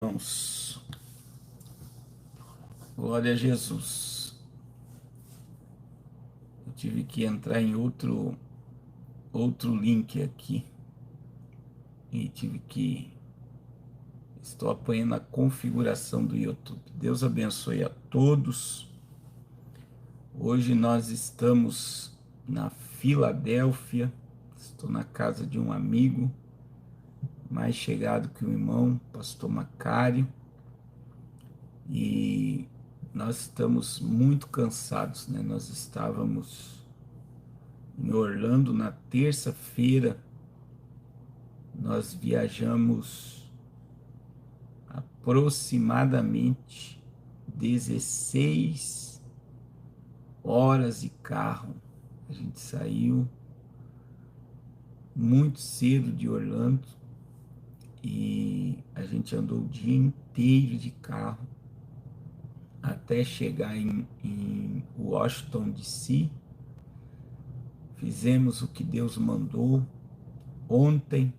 Irmãos, glória a Jesus. Eu tive que entrar em outro link aqui e estou apanhando a configuração do YouTube. Deus abençoe a todos. Hoje nós estamos na Filadélfia. Estou na casa de um amigo mais chegado que o irmão, pastor Macário, e nós estamos muito cansados, né? Nós estávamos em Orlando na terça-feira. Nós viajamos aproximadamente 16 horas de carro. A gente saiu muito cedo de Orlando e a gente andou o dia inteiro de carro até chegar em Washington, D.C. Fizemos o que Deus mandou. Ontem,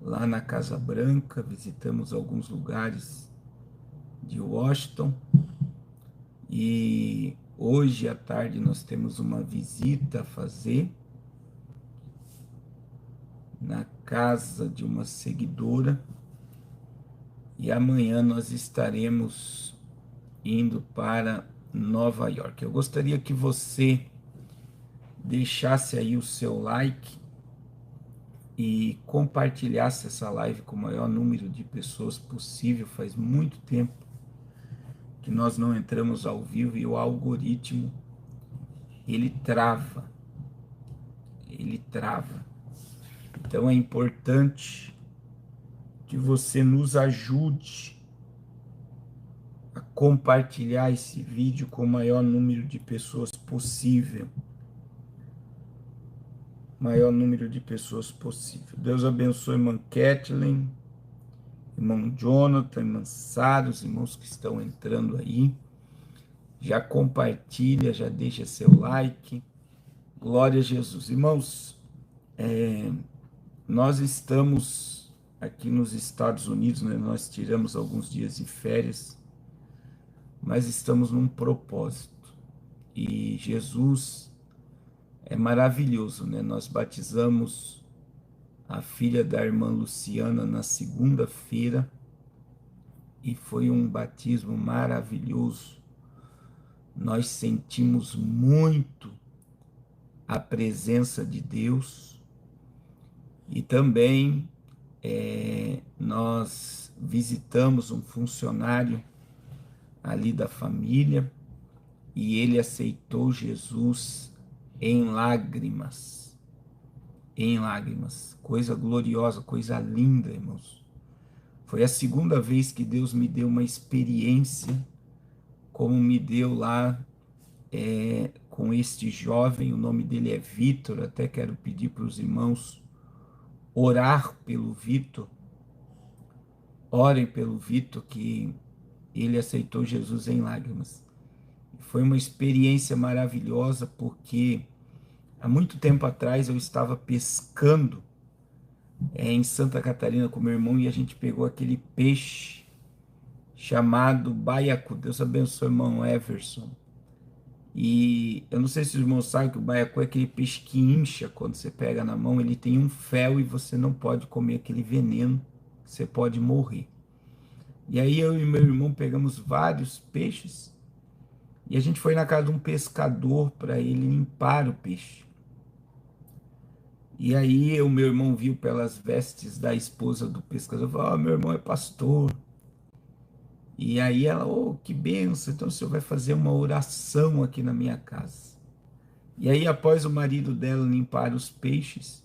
lá na Casa Branca, visitamos alguns lugares de Washington, e hoje à tarde nós temos uma visita a fazer na casa de uma seguidora, e amanhã nós estaremos indo para Nova York. Eu gostaria que você deixasse aí o seu like e compartilhasse essa live com o maior número de pessoas possível. Faz muito tempo que nós não entramos ao vivo e o algoritmo ele trava, ele trava. Então é importante que você nos ajude a compartilhar esse vídeo com o maior número de pessoas possível. Maior número de pessoas possível. Deus abençoe irmã Kathleen, irmão Jonathan, irmã Sara, os irmãos que estão entrando aí. Já compartilha, já deixa seu like. Glória a Jesus. Irmãos, nós estamos aqui nos Estados Unidos, né? Nós tiramos alguns dias de férias, mas estamos num propósito. E Jesus é maravilhoso, né? Nós batizamos a filha da irmã Luciana na segunda-feira e foi um batismo maravilhoso. Nós sentimos muito a presença de Deus e também nós visitamos um funcionário ali da família e ele aceitou Jesus em lágrimas, coisa gloriosa, coisa linda, irmãos. Foi a segunda vez que Deus me deu uma experiência como me deu lá com este jovem. O nome dele é Vitor. Até quero pedir para os irmãos orar pelo Vitor, orem pelo Vitor, que ele aceitou Jesus em lágrimas. Foi uma experiência maravilhosa, porque há muito tempo atrás eu estava pescando em Santa Catarina com meu irmão e a gente pegou aquele peixe chamado baiacu. Deus abençoe o irmão Everson. E eu não sei se os irmãos sabem que o baiacu é aquele peixe que incha quando você pega na mão. Ele tem um fel e você não pode comer aquele veneno, você pode morrer. E aí eu e meu irmão pegamos vários peixes e a gente foi na casa de um pescador para ele limpar o peixe. E aí o meu irmão viu pelas vestes da esposa do pescador, falou: "Oh, meu irmão é pastor." E aí ela: "Oh, que benção, então o senhor vai fazer uma oração aqui na minha casa." E aí, após o marido dela limpar os peixes,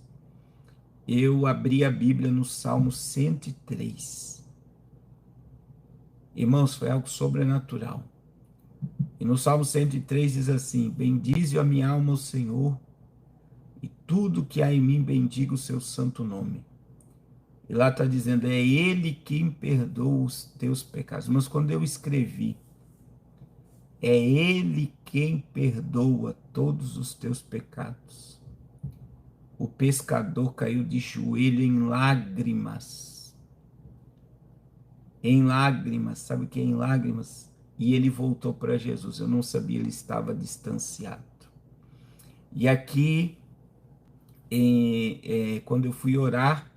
eu abri a Bíblia no Salmo 103. Irmãos, foi algo sobrenatural. E no Salmo 103 diz assim: "Bendize a minha alma o Senhor, e tudo que há em mim bendiga o seu santo nome." E lá está dizendo: "É Ele quem perdoa os teus pecados." Mas quando eu escrevi: "É Ele quem perdoa todos os teus pecados", o pescador caiu de joelho em lágrimas. em lágrimas, sabe o que é em lágrimas? E ele voltou para Jesus, eu não sabia, ele estava distanciado. E aqui, quando eu fui orar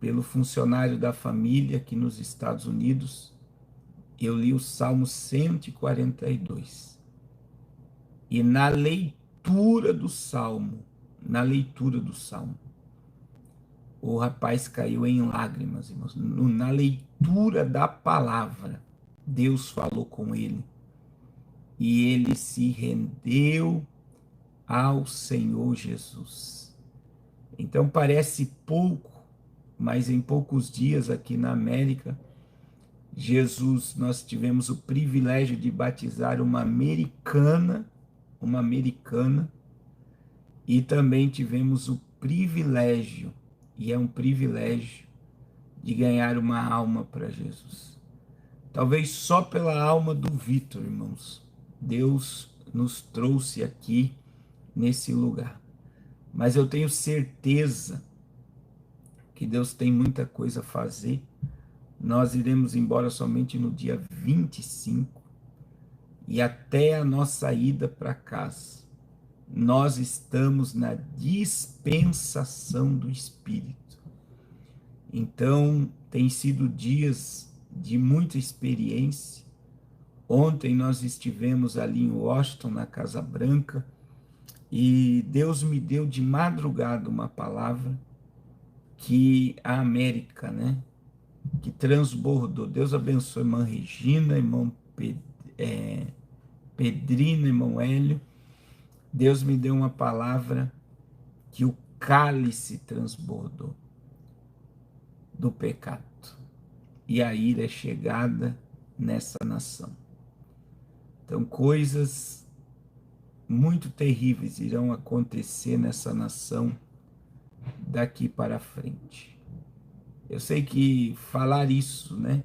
pelo funcionário da família aqui nos Estados Unidos, eu li o Salmo 142. E na leitura do Salmo, o rapaz caiu em lágrimas, irmãos. Na leitura da palavra, Deus falou com ele. E ele se rendeu ao Senhor Jesus. Então parece pouco, mas em poucos dias aqui na América, nós tivemos o privilégio de batizar uma americana, e também tivemos o privilégio, e é um privilégio, de ganhar uma alma para Jesus. Talvez só pela alma do Vitor, irmãos, Deus nos trouxe aqui nesse lugar. Mas eu tenho certeza que Deus tem muita coisa a fazer. Nós iremos embora somente no dia 25, e até a nossa ida para casa, nós estamos na dispensação do Espírito. Então, tem sido dias de muita experiência. Ontem nós estivemos ali em Washington, na Casa Branca, e Deus me deu de madrugada uma palavra que a América, né, que transbordou. Deus abençoe irmã Regina, irmão Pedrino, irmão Hélio. Deus me deu uma palavra que o cálice transbordou do pecado, e a ira é chegada nessa nação. Então, coisas muito terríveis irão acontecer nessa nação daqui para frente. Eu sei que falar isso, né?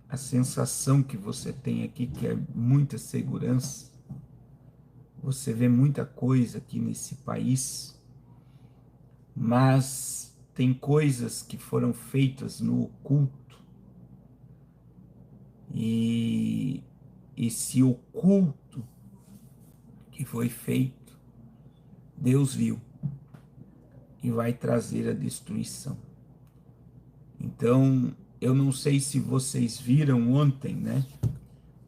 A sensação que você tem aqui, que é muita segurança, você vê muita coisa aqui nesse país, mas tem coisas que foram feitas no oculto, e esse oculto que foi feito, Deus viu e vai trazer a destruição. Então, eu não sei se vocês viram ontem, né?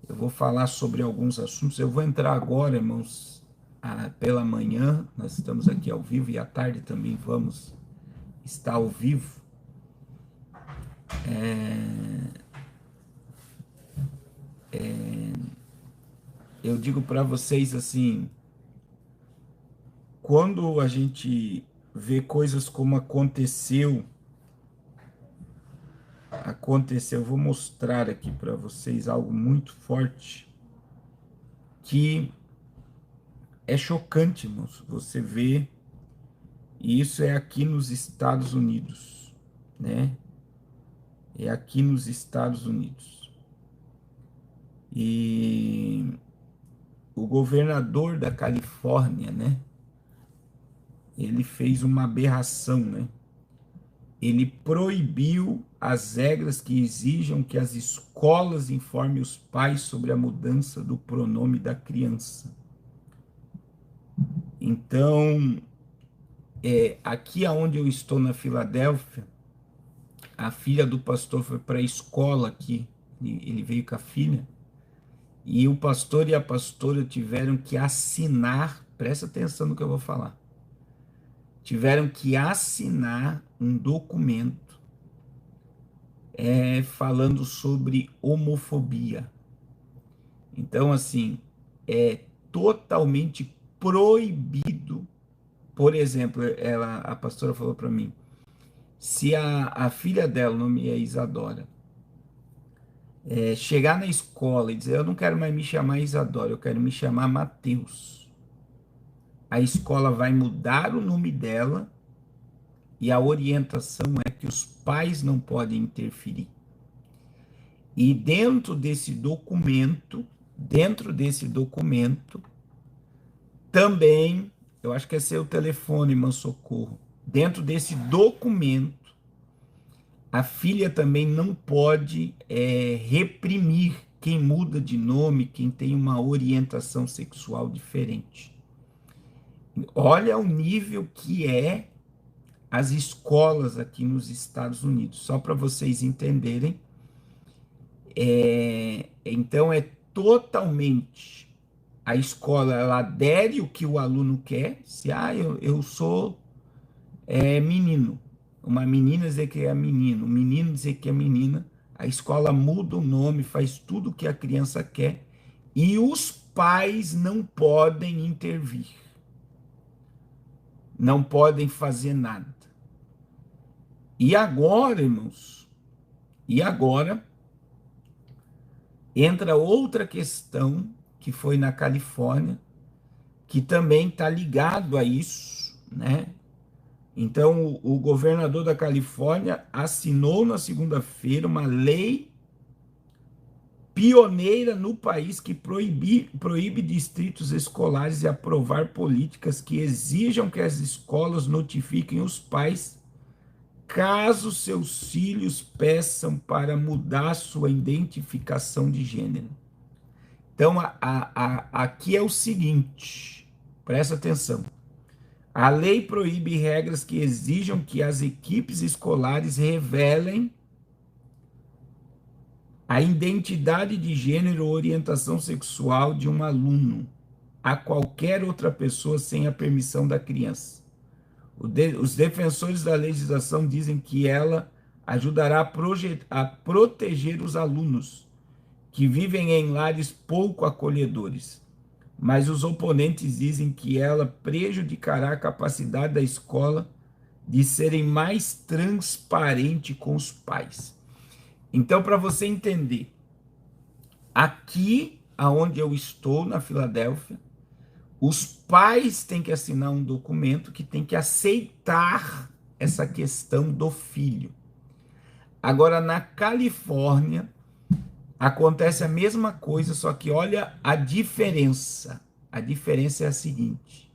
Eu vou falar sobre alguns assuntos. Eu vou entrar agora, irmãos, pela manhã. Nós estamos aqui ao vivo, e à tarde também vamos estar ao vivo. Eu digo para vocês assim, quando a gente vê coisas como aconteceu, eu vou mostrar aqui para vocês algo muito forte, que é chocante, irmãos, você vê, e isso é aqui nos Estados Unidos, né? É aqui nos Estados Unidos. E o governador da Califórnia, né? Ele fez uma aberração, né? Ele proibiu as regras que exijam que as escolas informem os pais sobre a mudança do pronome da criança. Então, aqui onde eu estou, na Filadélfia, a filha do pastor foi para a escola aqui, ele veio com a filha, e o pastor e a pastora tiveram que assinar, presta atenção no que eu vou falar, tiveram que assinar um documento falando sobre homofobia. Então, assim, é totalmente proibido. Por exemplo, a pastora falou para mim, se a filha dela, o nome é Isadora, chegar na escola e dizer, eu não quero mais me chamar Isadora, eu quero me chamar Mateus, a escola vai mudar o nome dela, e a orientação é que os pais não podem interferir. E dentro desse documento, também, eu acho que é seu telefone, irmão Socorro, dentro desse documento, A filha também não pode reprimir quem muda de nome, quem tem uma orientação sexual diferente. Olha o nível que é as escolas aqui nos Estados Unidos, só para vocês entenderem. Então é totalmente a escola, ela adere o que o aluno quer. Se eu sou menino, uma menina dizer que é menino, um menino dizer que é menina, a escola muda o nome, faz tudo o que a criança quer e os pais não podem intervir, não podem fazer nada. E agora, irmãos, e agora entra outra questão que foi na Califórnia, que também está ligado a isso, né? Então, o governador da Califórnia assinou na segunda-feira uma lei pioneira no país que proíbe distritos escolares de aprovar políticas que exijam que as escolas notifiquem os pais caso seus filhos peçam para mudar sua identificação de gênero. Então, aqui é o seguinte, presta atenção. A lei proíbe regras que exijam que as equipes escolares revelem a identidade de gênero ou orientação sexual de um aluno a qualquer outra pessoa sem a permissão da criança. Os defensores da legislação dizem que ela ajudará a proteger os alunos que vivem em lares pouco acolhedores, mas os oponentes dizem que ela prejudicará a capacidade da escola de serem mais transparente com os pais. Então, para você entender, aqui aonde eu estou, na Filadélfia, os pais têm que assinar um documento que tem que aceitar essa questão do filho. Agora, na Califórnia, acontece a mesma coisa, só que olha a diferença. A diferença é a seguinte: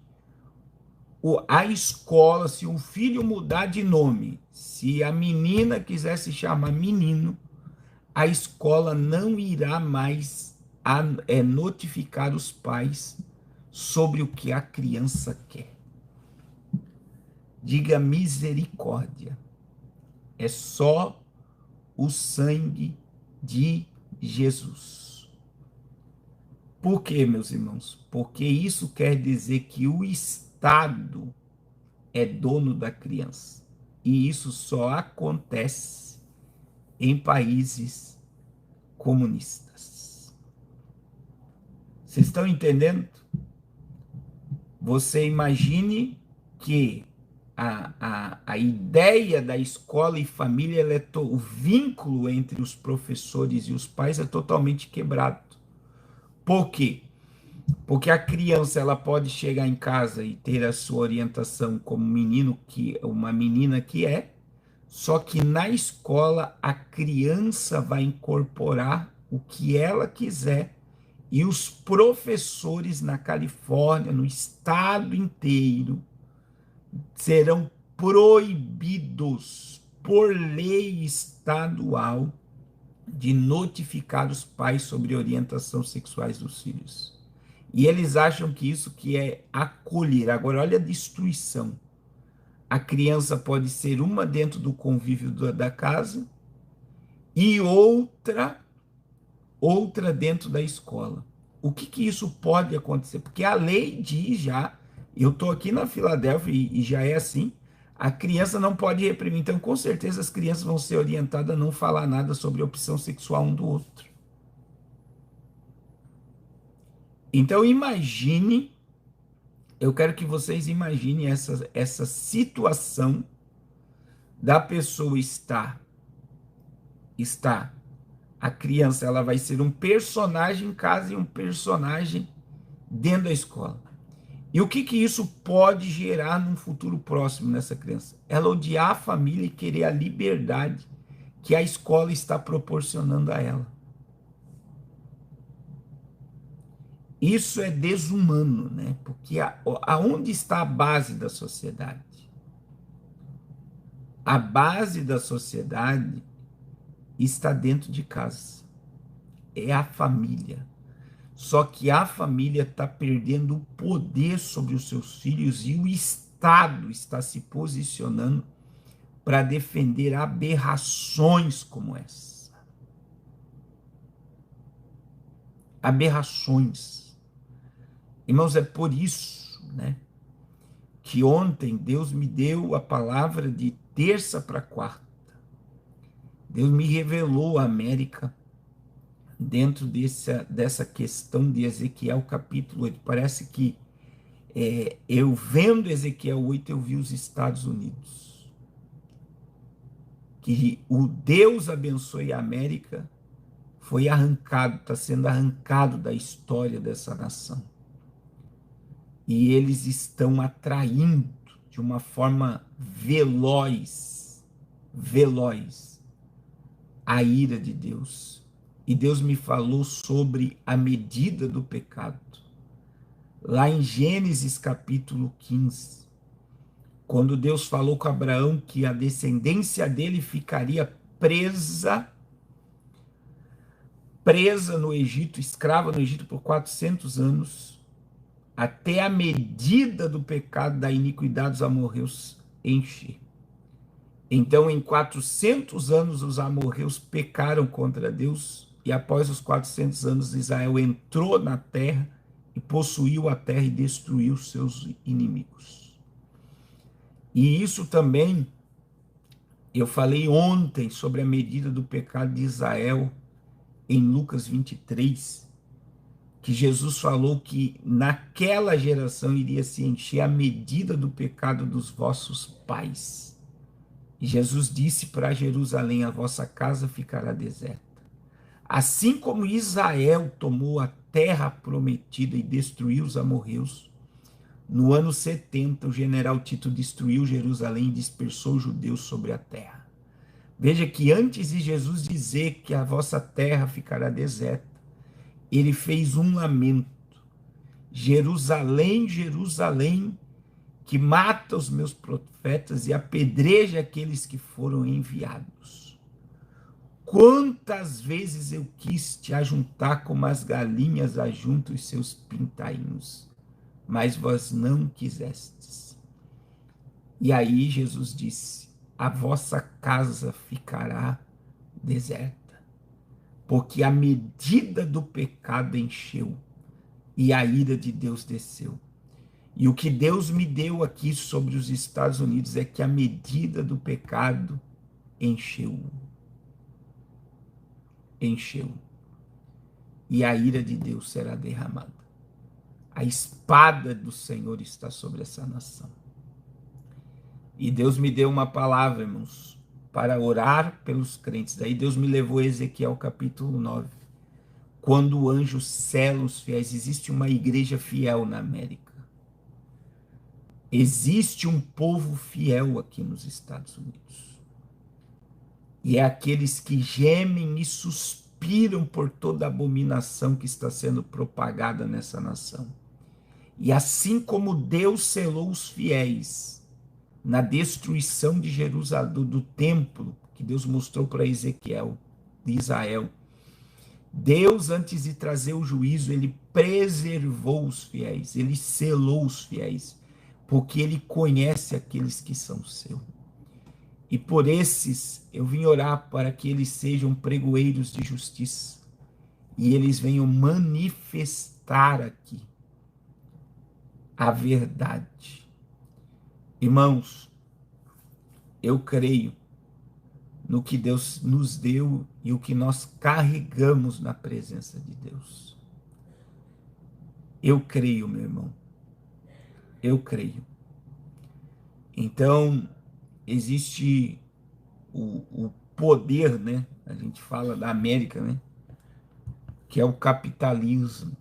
a escola, se um filho mudar de nome, se a menina quiser se chamar menino, a escola não irá mais notificar os pais sobre o que a criança quer. Diga misericórdia. É só o sangue de Jesus. Por quê, meus irmãos? Porque isso quer dizer que o Estado é dono da criança. E isso só acontece em países comunistas. Vocês estão entendendo? Você imagine que a ideia da escola e família, o vínculo entre os professores e os pais é totalmente quebrado. Por quê? Porque a criança ela pode chegar em casa e ter a sua orientação como menino que uma menina que é, só que na escola a criança vai incorporar o que ela quiser e os professores na Califórnia, no estado inteiro, serão proibidos por lei estadual de notificar os pais sobre orientação sexuais dos filhos. E eles acham que isso que é acolher. Agora, olha a destruição. A criança pode ser uma dentro do convívio da casa e outra dentro da escola. O que isso pode acontecer? Porque a lei diz já, eu estou aqui na Filadélfia e já é assim, a criança não pode reprimir. Então, com certeza, as crianças vão ser orientadas a não falar nada sobre a opção sexual um do outro. Então, imagine, eu quero que vocês imaginem essa situação da pessoa estar, a criança ela vai ser um personagem em casa e um personagem dentro da escola. E o que isso pode gerar num futuro próximo nessa criança? Ela odiar a família e querer a liberdade que a escola está proporcionando a ela. Isso é desumano, né? Porque aonde está a base da sociedade? A base da sociedade está dentro de casa, é a família. Só que a família está perdendo o poder sobre os seus filhos e o Estado está se posicionando para defender aberrações como essa. Aberrações. Irmãos, é por isso, né, que ontem Deus me deu a palavra de terça para quarta. Deus me revelou a América dentro dessa questão de Ezequiel capítulo 8. Parece que eu vendo Ezequiel 8, eu vi os Estados Unidos. Que o Deus abençoe a América foi arrancado, está sendo arrancado da história dessa nação. E eles estão atraindo de uma forma veloz a ira de Deus. E Deus me falou sobre a medida do pecado. Lá em Gênesis capítulo 15, quando Deus falou com Abraão que a descendência dele ficaria presa no Egito, escrava no Egito por 400 anos, até a medida do pecado da iniquidade dos amorreus encher. Então, em 400 anos, os amorreus pecaram contra Deus, e após os 400 anos, Israel entrou na terra e possuiu a terra e destruiu seus inimigos. E isso também, eu falei ontem sobre a medida do pecado de Israel, em Lucas 23, que Jesus falou que naquela geração iria se encher a medida do pecado dos vossos pais. E Jesus disse para Jerusalém: a vossa casa ficará deserta. Assim como Israel tomou a terra prometida e destruiu os amorreus, no ano 70 o general Tito destruiu Jerusalém e dispersou os judeus sobre a terra. Veja que antes de Jesus dizer que a vossa terra ficará deserta, ele fez um lamento: Jerusalém, Jerusalém, que mata os meus profetas e apedreja aqueles que foram enviados. Quantas vezes eu quis te ajuntar como as galinhas ajuntam os seus pintainhos, mas vós não quisestes. E aí Jesus disse: a vossa casa ficará deserta, porque a medida do pecado encheu e a ira de Deus desceu. E o que Deus me deu aqui sobre os Estados Unidos é que a medida do pecado encheu. E a ira de Deus será derramada. A espada do Senhor está sobre essa nação. E Deus me deu uma palavra, irmãos, para orar pelos crentes. Daí Deus me levou a Ezequiel capítulo 9. Quando o anjo sela os fiéis, existe uma igreja fiel na América. Existe um povo fiel aqui nos Estados Unidos. E é aqueles que gemem e suspiram por toda a abominação que está sendo propagada nessa nação. E assim como Deus selou os fiéis na destruição de Jerusalém, do templo, que Deus mostrou para Ezequiel, de Israel, Deus, antes de trazer o juízo, ele preservou os fiéis, ele selou os fiéis, porque ele conhece aqueles que são seus. E por esses eu vim orar para que eles sejam pregoeiros de justiça e eles venham manifestar aqui a verdade. Irmãos, eu creio no que Deus nos deu e o que nós carregamos na presença de Deus. Eu creio, meu irmão. Eu creio. Então, existe o poder, né? A gente fala da América, né? Que é o capitalismo.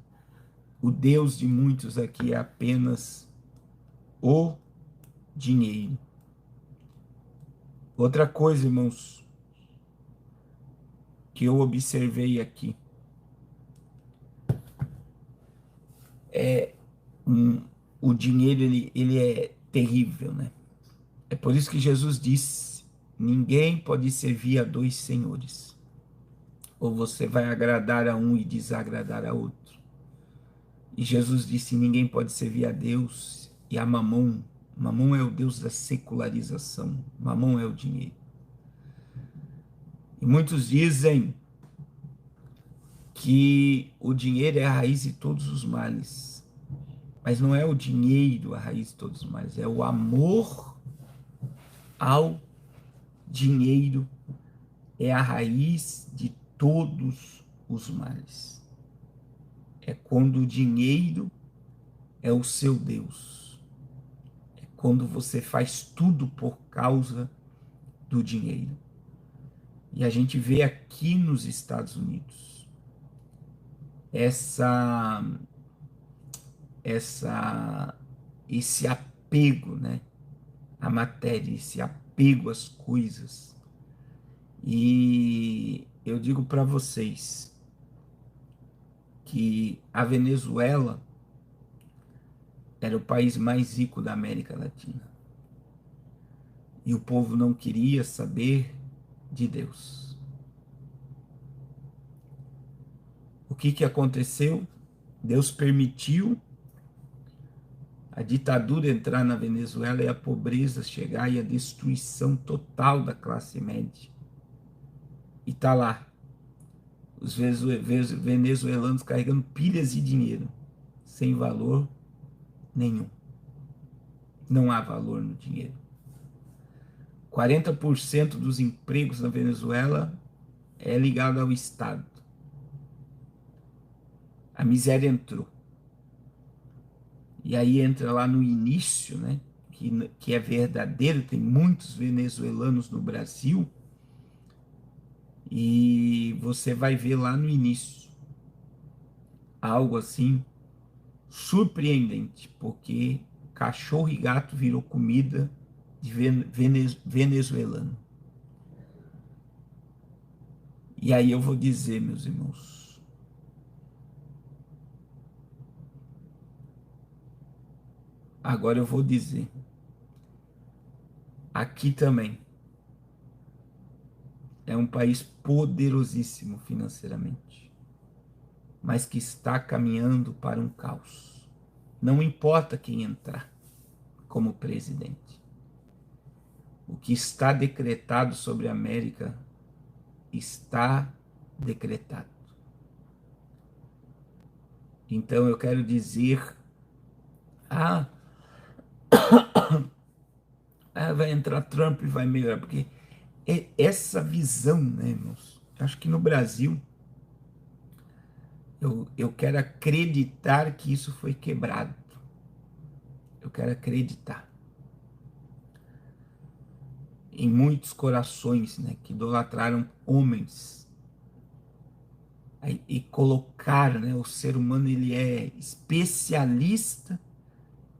O Deus de muitos aqui é apenas o dinheiro. Outra coisa, irmãos, que eu observei aqui é o dinheiro, ele é terrível, né? É por isso que Jesus disse ninguém pode servir a dois senhores. Ou você vai agradar a um e desagradar a outro. E Jesus disse: ninguém pode servir a Deus e a Mamon. Mamon é o Deus da secularização. Mamon é o dinheiro. E muitos dizem que o dinheiro é a raiz de todos os males. Mas não é o dinheiro a raiz de todos os males, é o amor ao dinheiro, é a raiz de todos os males. É quando o dinheiro é o seu Deus. É quando você faz tudo por causa do dinheiro. E a gente vê aqui nos Estados Unidos esse apego, né, à matéria, esse apego às coisas. E eu digo para vocês que a Venezuela era o país mais rico da América Latina. E o povo não queria saber de Deus. O que aconteceu? Deus permitiu a ditadura entrar na Venezuela e a pobreza chegar e a destruição total da classe média. E está lá, os venezuelanos carregando pilhas de dinheiro, sem valor nenhum. Não há valor no dinheiro. 40% dos empregos na Venezuela é ligado ao Estado. A miséria entrou. E aí entra lá no início, né, que é verdadeiro, tem muitos venezuelanos no Brasil, e você vai ver lá no início algo assim surpreendente, porque cachorro e gato virou comida de venezuelano. E aí eu vou dizer, meus irmãos, agora eu vou dizer, aqui também é um país poderosíssimo financeiramente, mas que está caminhando para um caos. Não importa quem entrar como presidente. O que está decretado sobre a América está decretado. Então eu quero dizer, vai entrar Trump e vai melhorar, porque é essa visão, né, irmãos? Acho que no Brasil, eu quero acreditar que isso foi quebrado. Eu quero acreditar. Em muitos corações, né, que idolatraram homens. E colocar, né, o ser humano, ele é especialista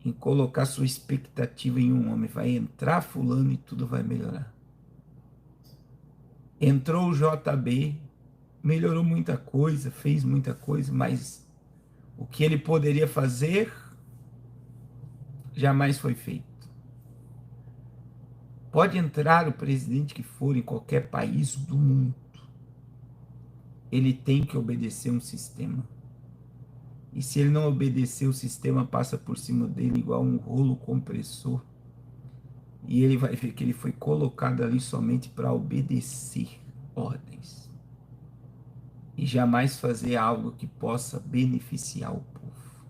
em colocar sua expectativa em um homem. Vai entrar fulano e tudo vai melhorar. Entrou o JB, melhorou muita coisa, fez muita coisa, mas o que ele poderia fazer jamais foi feito. Pode entrar o presidente que for em qualquer país do mundo, ele tem que obedecer um sistema. E se ele não obedecer, o sistema passa por cima dele igual um rolo compressor. E ele vai ver que ele foi colocado ali somente para obedecer ordens. E jamais fazer algo que possa beneficiar o povo.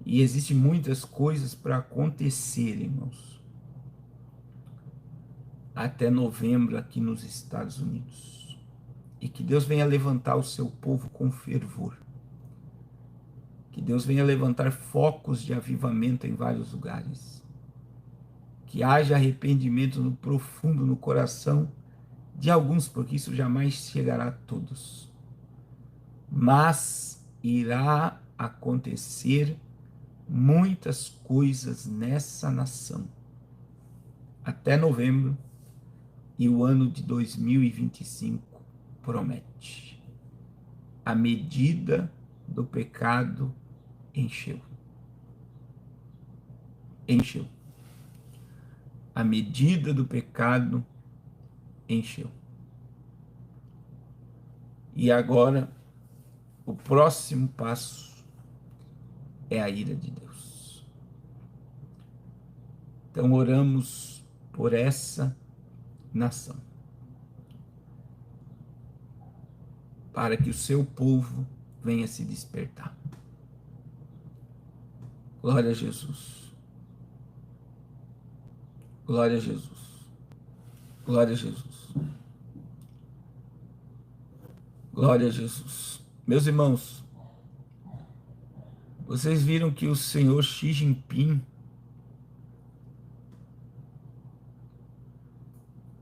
E existem muitas coisas para acontecer, irmãos, até novembro aqui nos Estados Unidos. E que Deus venha levantar o seu povo com fervor. Que Deus venha levantar focos de avivamento em vários lugares. Que haja arrependimento no profundo no coração de alguns, porque isso jamais chegará a todos. Mas irá acontecer muitas coisas nessa nação até novembro, e o ano de 2025 promete. A medida do pecado encheu. Encheu. a medida do pecado encheu. E agora, o próximo passo é a ira de Deus. Então, oramos por essa nação, para que o seu povo venha se despertar. Glória a Jesus. Glória a Jesus. Glória a Jesus. Glória a Jesus. Meus irmãos, vocês viram que o senhor Xi Jinping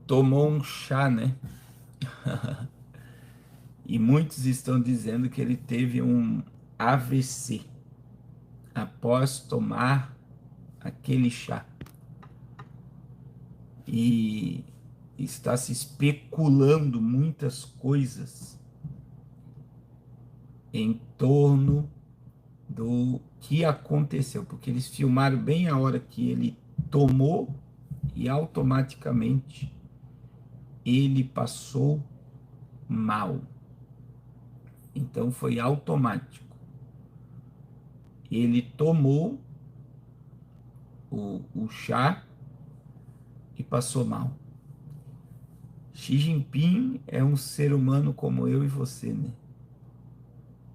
tomou um chá, né? E muitos estão dizendo que ele teve um AVC após tomar aquele chá. E está se especulando muitas coisas em torno do que aconteceu, porque eles filmaram bem a hora que ele tomou e automaticamente ele passou mal. Então foi automático. Ele tomou o chá e passou mal. Xi Jinping é um ser humano como eu e você, né?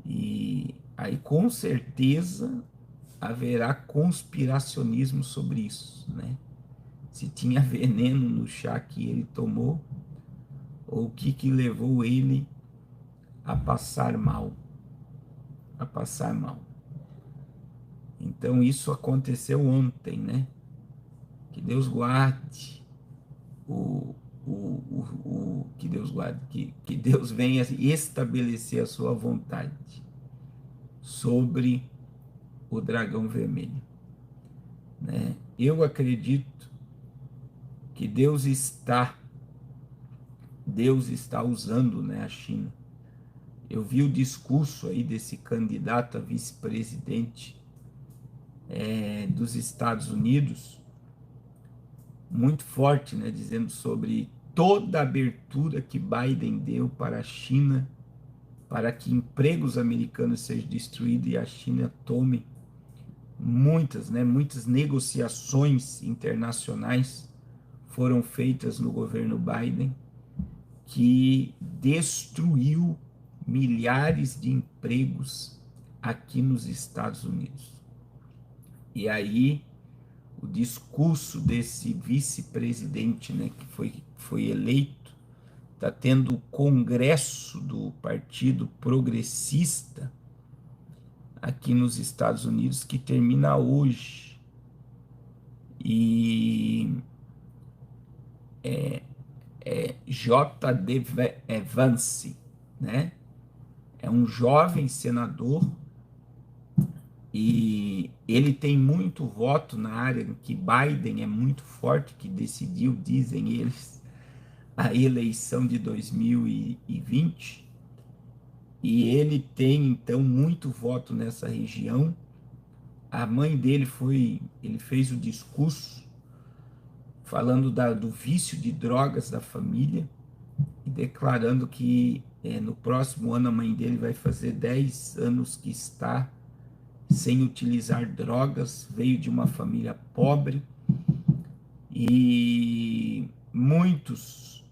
E aí com certeza haverá conspiracionismo sobre isso, né? Se tinha veneno no chá que ele tomou, ou o que levou ele a passar mal, a passar mal. Então isso aconteceu ontem, né? Que Deus guarde que Deus guarde, que Deus venha estabelecer a sua vontade sobre o dragão vermelho, né? Eu acredito que Deus está usando, né, a China. Eu vi o discurso aí desse candidato a vice-presidente dos Estados Unidos, muito forte, né, dizendo sobre toda a abertura que Biden deu para a China, para que empregos americanos sejam destruídos e a China tome muitas negociações internacionais foram feitas no governo Biden, que destruiu milhares de empregos aqui nos Estados Unidos. E aí, o discurso desse vice-presidente, né, que foi eleito, está tendo o congresso do Partido Progressista aqui nos Estados Unidos, que termina hoje. E J.D. Vance, né? É um jovem senador e ele tem muito voto na área em que Biden é muito forte, que decidiu, dizem eles, a eleição de 2020. E ele tem, então, muito voto nessa região. A mãe dele ele fez o discurso falando do vício de drogas da família e declarando que no próximo ano a mãe dele vai fazer 10 anos que está sem utilizar drogas, veio de uma família pobre e muitos,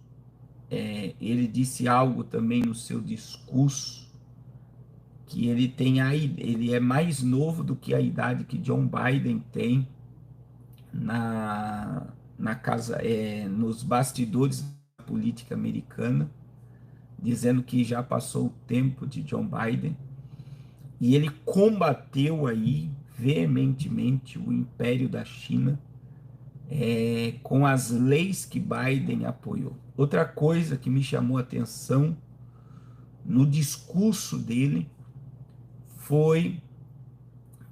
ele disse algo também no seu discurso, que ele é mais novo do que a idade que John Biden tem na casa, nos bastidores da política americana, dizendo que já passou o tempo de John Biden, e ele combateu aí veementemente o império da China com as leis que Biden apoiou. Outra coisa que me chamou a atenção no discurso dele foi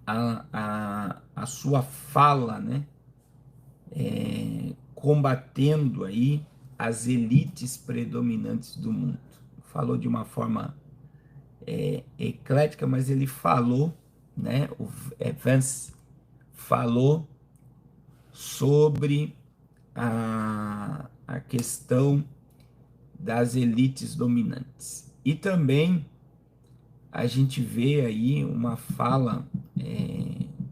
a sua fala, né, combatendo aí as elites predominantes do mundo. Falou de uma forma eclética, mas ele falou, né, o Vance falou sobre a questão das elites dominantes. E também a gente vê aí uma fala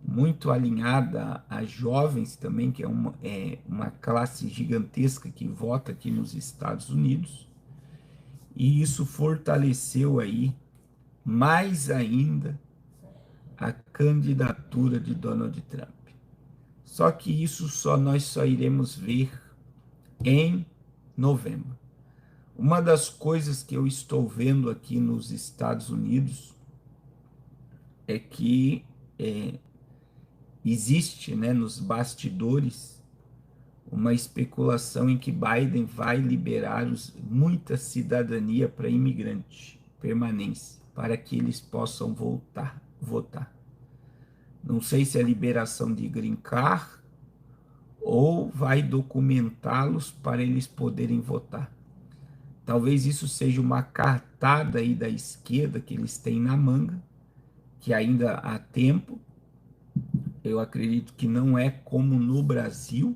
muito alinhada a jovens também, que é uma classe gigantesca que vota aqui nos Estados Unidos, e isso fortaleceu aí mais ainda a candidatura de Donald Trump. Só que isso nós só iremos ver em novembro. Uma das coisas que eu estou vendo aqui nos Estados Unidos é que existe, né, nos bastidores uma especulação em que Biden vai liberar muita cidadania para imigrante permanente, para que eles possam votar. Não sei se é liberação de green card ou vai documentá-los para eles poderem votar. Talvez isso seja uma cartada aí da esquerda que eles têm na manga, que ainda há tempo. Eu acredito que não é como no Brasil,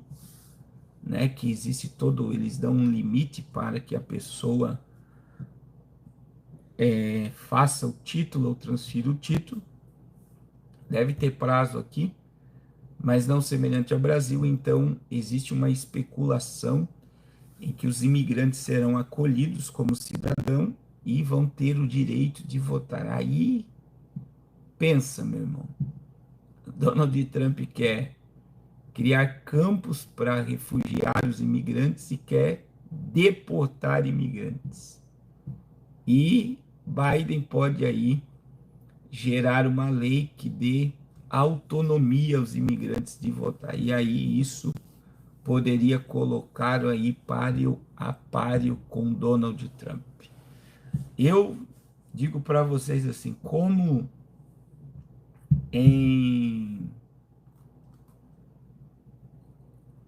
né, que existe eles dão um limite para que a pessoa faça o título ou transfira o título. Deve ter prazo aqui, mas não semelhante ao Brasil. Então existe uma especulação em que os imigrantes serão acolhidos como cidadão e vão ter o direito de votar. Aí, pensa, meu irmão, Donald Trump quer criar campos para refugiados imigrantes e quer deportar imigrantes. E Biden pode aí gerar uma lei que dê autonomia aos imigrantes de votar. E aí isso poderia colocar aí páreo a páreo com Donald Trump. Eu digo para vocês assim, em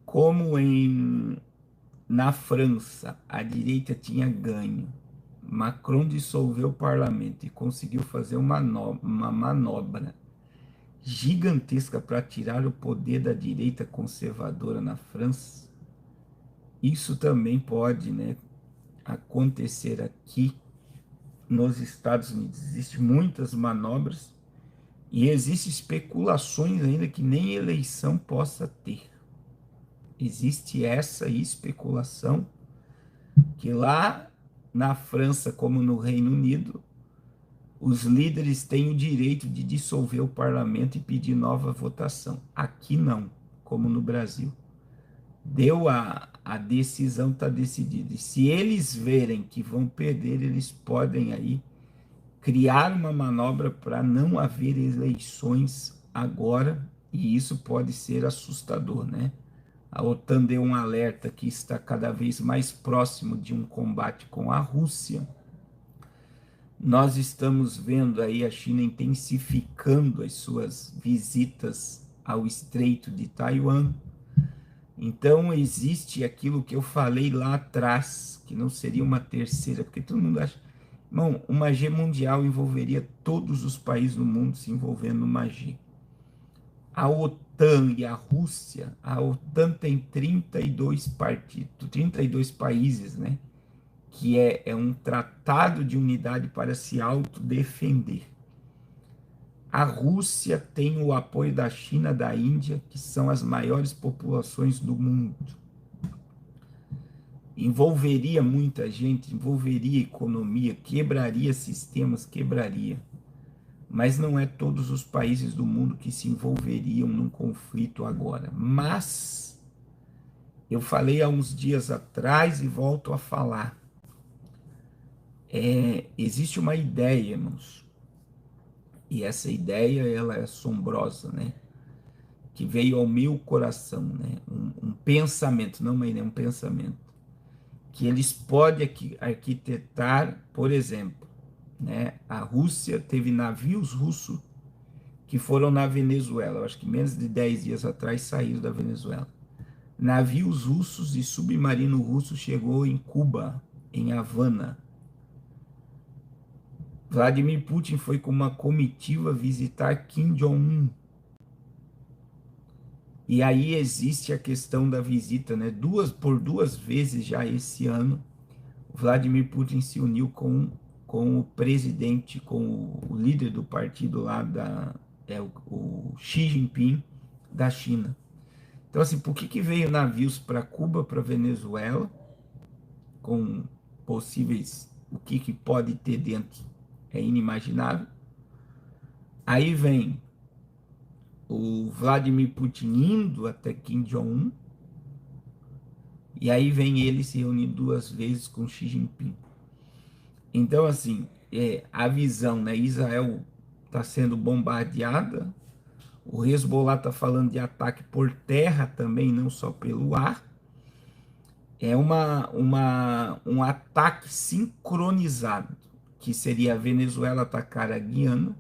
como em na França a direita tinha ganho, Macron dissolveu o parlamento e conseguiu fazer uma manobra gigantesca para tirar o poder da direita conservadora na França. Isso também pode, né, acontecer aqui nos Estados Unidos. Existem muitas manobras e existem especulações ainda que nem eleição possa ter. Existe essa especulação que lá na França, como no Reino Unido, os líderes têm o direito de dissolver o parlamento e pedir nova votação. Aqui não, como no Brasil. Deu a decisão, está decidida. E se eles verem que vão perder, eles podem aí criar uma manobra para não haver eleições agora, e isso pode ser assustador, né? A OTAN deu um alerta que está cada vez mais próximo de um combate com a Rússia. Nós estamos vendo aí a China intensificando as suas visitas ao Estreito de Taiwan. Então existe aquilo que eu falei lá atrás, que não seria uma terceira, porque todo mundo acha, irmão, uma G mundial envolveria todos os países do mundo se envolvendo numa G. A OTAN e a Rússia, a OTAN tem 32 países, né? Que é um tratado de unidade para se autodefender. A Rússia tem o apoio da China, da Índia, que são as maiores populações do mundo. Envolveria muita gente, envolveria economia, quebraria sistemas, quebraria. Mas não é todos os países do mundo que se envolveriam num conflito agora. Mas eu falei há uns dias atrás e volto a falar. Existe uma ideia, irmãos, e essa ideia ela é assombrosa, né? Que veio ao meu coração, né? Um pensamento, não uma ideia, um pensamento, que eles podem arquitetar, por exemplo, né? A Rússia teve navios russos que foram na Venezuela, eu acho que menos de 10 dias atrás saíram da Venezuela. Navios russos e submarino russo chegou em Cuba, em Havana. Vladimir Putin foi com uma comitiva visitar Kim Jong-un. E aí existe a questão da visita, né? Por duas vezes já esse ano, o Vladimir Putin se uniu com o presidente, com o líder do partido lá o Xi Jinping da China. Então, assim, por que veio navios para Cuba, para Venezuela, com possíveis, o que pode ter dentro é inimaginável. Aí vem o Vladimir Putin indo até Kim Jong-un, e aí vem ele se reunir duas vezes com Xi Jinping. Então, assim, a visão, né? Israel está sendo bombardeada, o Hezbollah está falando de ataque por terra também, não só pelo ar. É um ataque sincronizado, que seria a Venezuela atacar a Guiana,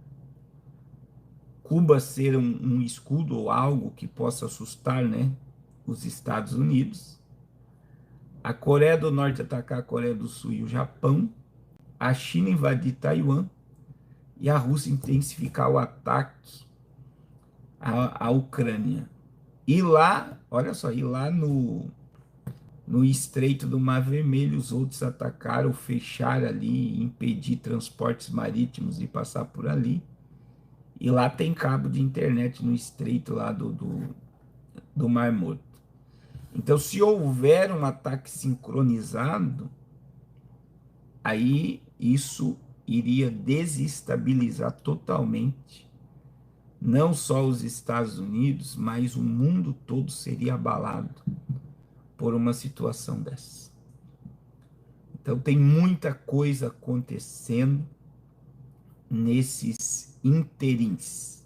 Cuba ser um escudo ou algo que possa assustar, né, os Estados Unidos, a Coreia do Norte atacar a Coreia do Sul e o Japão, a China invadir Taiwan e a Rússia intensificar o ataque à Ucrânia. E lá, olha só, e lá no Estreito do Mar Vermelho, os outros atacaram, fecharam ali, impedir transportes marítimos de passar por ali. E lá tem cabo de internet no estreito lá do Mar Morto. Então, se houver um ataque sincronizado, aí isso iria desestabilizar totalmente não só os Estados Unidos, mas o mundo todo seria abalado por uma situação dessa. Então, tem muita coisa acontecendo nesses interins.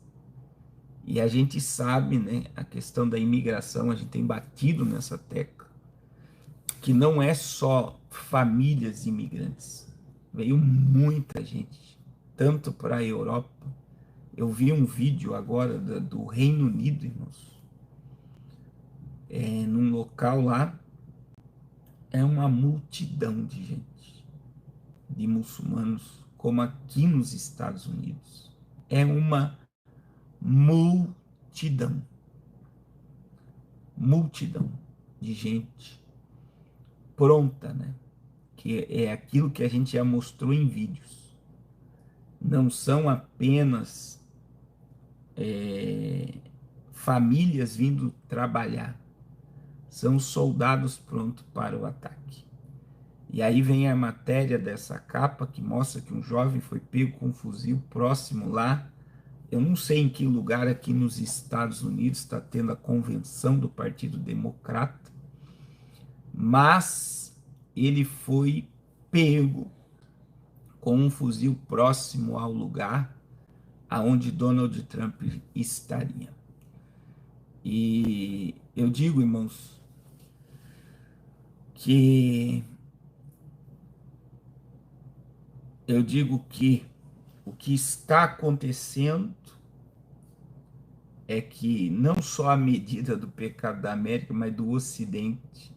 E a gente sabe, né, a questão da imigração, a gente tem batido nessa tecla, que não é só famílias imigrantes. Veio muita gente, tanto para a Europa. Eu vi um vídeo agora do Reino Unido, irmãos. Num local lá, é uma multidão de gente, de muçulmanos, como aqui nos Estados Unidos. É uma multidão, multidão de gente pronta, né? Que é aquilo que a gente já mostrou em vídeos. Não são apenas famílias vindo trabalhar, são soldados prontos para o ataque. E aí vem a matéria dessa capa que mostra que um jovem foi pego com um fuzil próximo lá. Eu não sei em que lugar aqui nos Estados Unidos está tendo a convenção do Partido Democrata, mas ele foi pego com um fuzil próximo ao lugar aonde Donald Trump estaria. E eu digo, irmãos, que o que está acontecendo é que não só a medida do pecado da América, mas do Ocidente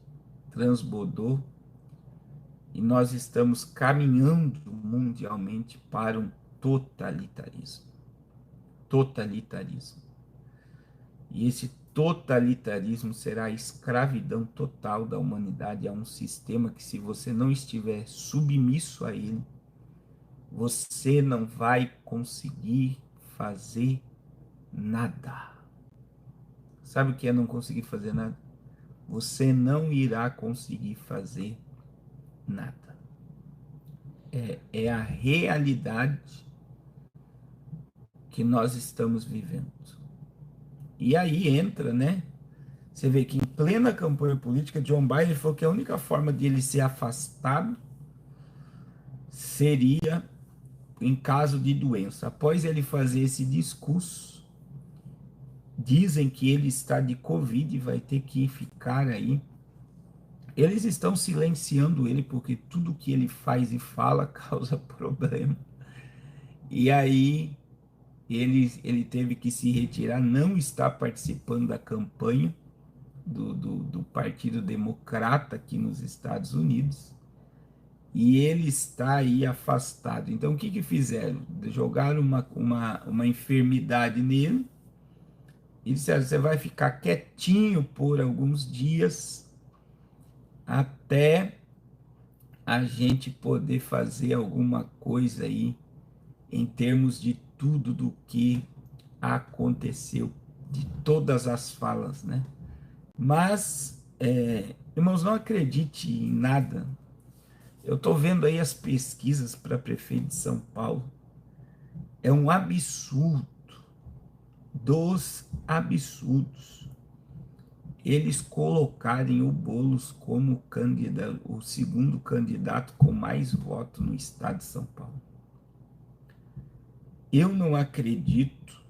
transbordou e nós estamos caminhando mundialmente para um totalitarismo. Totalitarismo. E esse totalitarismo será a escravidão total da humanidade a um sistema que, se você não estiver submisso a ele, você não vai conseguir fazer nada. Sabe o que é não conseguir fazer nada? Você não irá conseguir fazer nada. É a realidade que nós estamos vivendo. E aí entra, né? Você vê que em plena campanha política, John Biden falou que a única forma de ele ser afastado seria em caso de doença. Após ele fazer esse discurso, dizem que ele está de Covid e vai ter que ficar aí. Eles estão silenciando ele porque tudo que ele faz e fala causa problema. E aí ele teve que se retirar, não está participando da campanha do Partido Democrata aqui nos Estados Unidos. E ele está aí afastado. Então, o que fizeram? Jogaram uma enfermidade nele, E disseram, você vai ficar quietinho por alguns dias até a gente poder fazer alguma coisa aí em termos de tudo do que aconteceu, de todas as falas, né? Mas, irmãos, não acredite em nada. Eu estou vendo aí as pesquisas para prefeito de São Paulo. É um absurdo dos absurdos eles colocarem o Boulos como candidato, o segundo candidato com mais votos no estado de São Paulo. Eu não acredito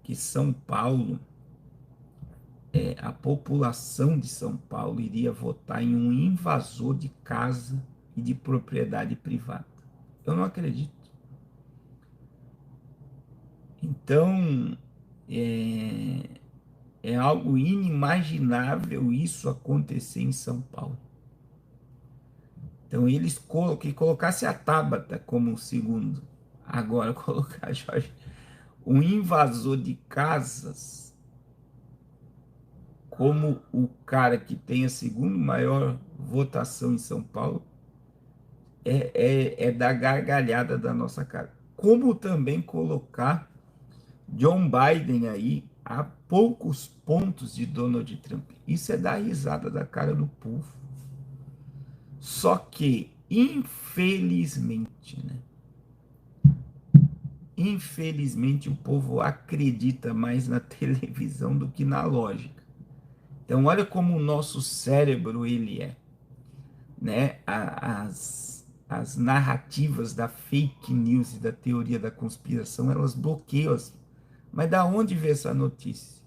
que São Paulo, a população de São Paulo iria votar em um invasor de casa e de propriedade privada. Eu não acredito. Então, é algo inimaginável isso acontecer em São Paulo. Então, eles que colocasse a Tabata como segundo. Agora, colocar Jorge, um invasor de casas como o cara que tem a segunda maior votação em São Paulo, é da gargalhada da nossa cara. Como também colocar John Biden aí a poucos pontos de Donald Trump. Isso é dar risada da cara do povo. Só que, infelizmente, né? Infelizmente, o povo acredita mais na televisão do que na lógica. Então, olha como o nosso cérebro ele é, né? As narrativas da fake news e da teoria da conspiração, elas bloqueiam. Mas da onde veio essa notícia?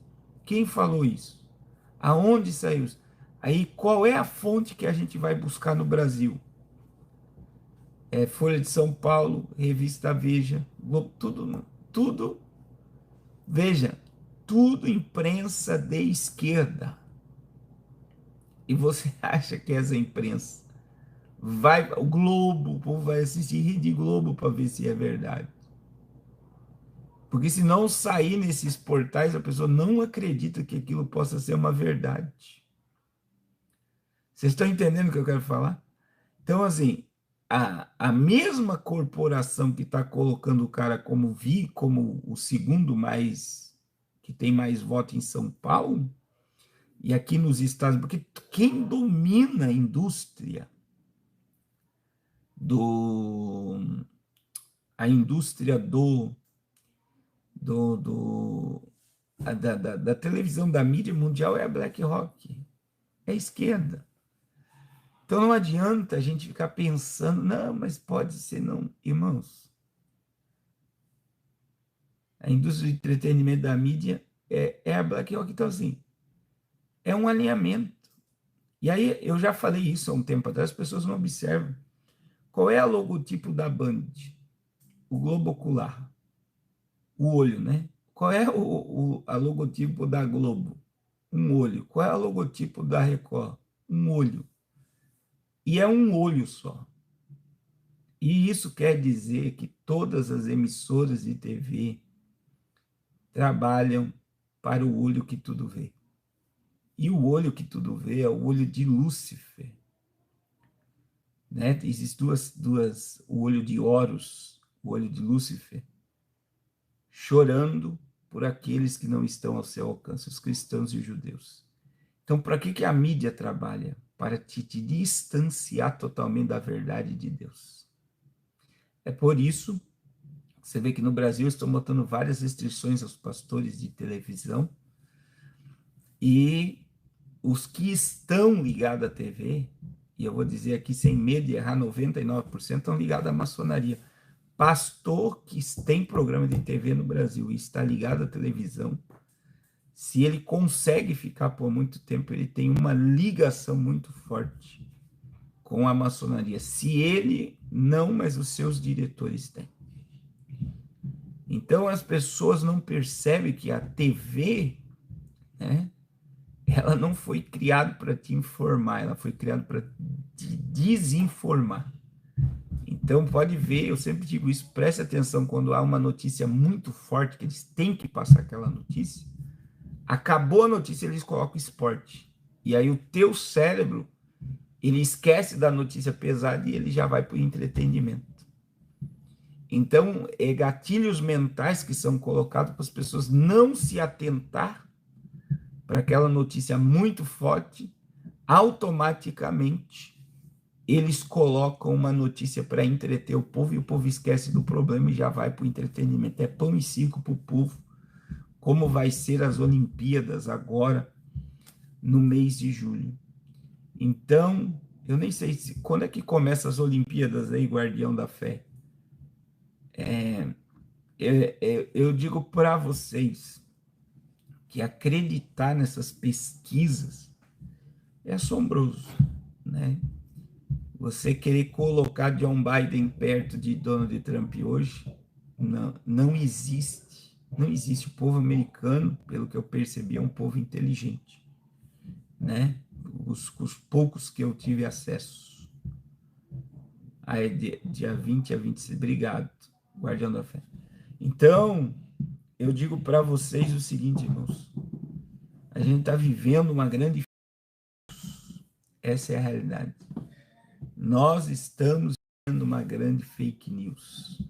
Quem falou isso? Aonde saiu isso? Aí, qual é a fonte que a gente vai buscar no Brasil? Folha de São Paulo, Revista Veja, tudo, veja, tudo imprensa de esquerda. E você acha que essa imprensa o Globo, o povo vai assistir Rede Globo para ver se é verdade. Porque se não sair nesses portais, a pessoa não acredita que aquilo possa ser uma verdade. Vocês estão entendendo o que eu quero falar? Então, assim, a mesma corporação que está colocando o cara como o segundo mais, que tem mais voto em São Paulo, e aqui nos Estados, porque quem domina a indústria do a indústria do, do da televisão, da mídia mundial é a BlackRock, é a esquerda. Então não adianta a gente ficar pensando, não, mas pode ser não. Irmãos, a indústria de entretenimento da mídia é a BlackRock, então assim, é um alinhamento. E aí eu já falei isso há um tempo atrás, as pessoas não observam. Qual é o logotipo da Band? O globo ocular. O olho, né? Qual é a logotipo da Globo? Um olho. Qual é o logotipo da Record? Um olho. E é um olho só. E isso quer dizer que todas as emissoras de TV trabalham para o olho que tudo vê. E o olho que tudo vê é o olho de Lúcifer. Né? Existem o olho de Horus, o olho de Lúcifer, chorando por aqueles que não estão ao seu alcance, os cristãos e os judeus. Então, para que a mídia trabalha? Para te distanciar totalmente da verdade de Deus. É por isso, você vê que no Brasil estão botando várias restrições aos pastores de televisão, e os que estão ligados à TV, e eu vou dizer aqui sem medo de errar, 99% estão ligados à maçonaria. Pastor que tem programa de TV no Brasil e está ligado à televisão, se ele consegue ficar por muito tempo, ele tem uma ligação muito forte com a maçonaria. Se ele não, mas os seus diretores têm. Então as pessoas não percebem que a TV, né, ela não foi criada para te informar, ela foi criada para te desinformar. Então pode ver, eu sempre digo isso, preste atenção quando há uma notícia muito forte, que eles têm que passar aquela notícia. Acabou a notícia, eles colocam esporte. E aí o teu cérebro, ele esquece da notícia pesada e ele já vai para o entretenimento. Então, gatilhos mentais que são colocados para as pessoas não se atentar para aquela notícia muito forte, automaticamente eles colocam uma notícia para entreter o povo e o povo esquece do problema e já vai para o entretenimento. É pão e circo para o povo, como vai ser as Olimpíadas agora no mês de julho. Então, eu nem sei quando é que começa as Olimpíadas aí, Guardião da Fé. Eu digo para vocês que acreditar nessas pesquisas é assombroso, né? Você querer colocar John Biden perto de Donald Trump hoje, não existe. Não existe. O povo americano, pelo que eu percebi, é um povo inteligente, né? Os poucos que eu tive acesso. Aí, dia 20 a 26, obrigado, Guardião da Fé. Então, eu digo para vocês o seguinte, irmãos. A gente está vivendo uma grande... Essa é a realidade. Nós estamos vivendo uma grande fake news.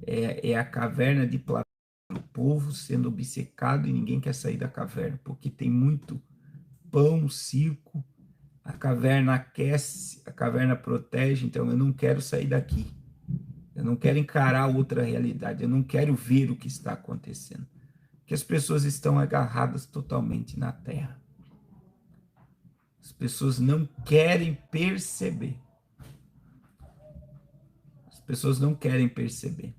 É a caverna de Platão, o povo sendo obcecado e ninguém quer sair da caverna, porque tem muito pão, circo, a caverna aquece, a caverna protege, então eu não quero sair daqui. Eu não quero encarar outra realidade, eu não quero ver o que está acontecendo. Porque as pessoas estão agarradas totalmente na terra. As pessoas não querem perceber. As pessoas não querem perceber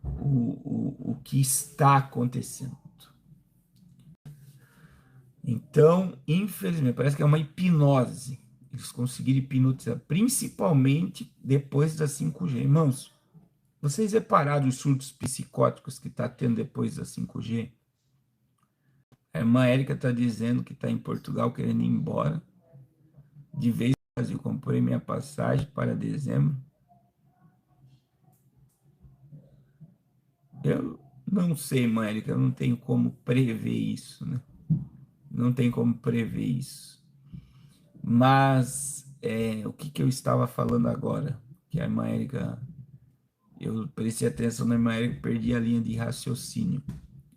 o que está acontecendo. Então, infelizmente, parece que é uma hipnose. Eles conseguiram hipnotizar, principalmente depois da 5G. Irmãos, vocês repararam os surtos psicóticos que está tendo depois da 5G? A irmã Érica está dizendo que está em Portugal querendo ir embora. De vez no Brasil, comprei minha passagem para dezembro. Eu não sei, irmã Érica, eu não tenho como prever isso, né? Não tem como prever isso. Mas o que eu estava falando agora? Que a irmã Érica... Eu prestei atenção na irmã Érica e perdi a linha de raciocínio.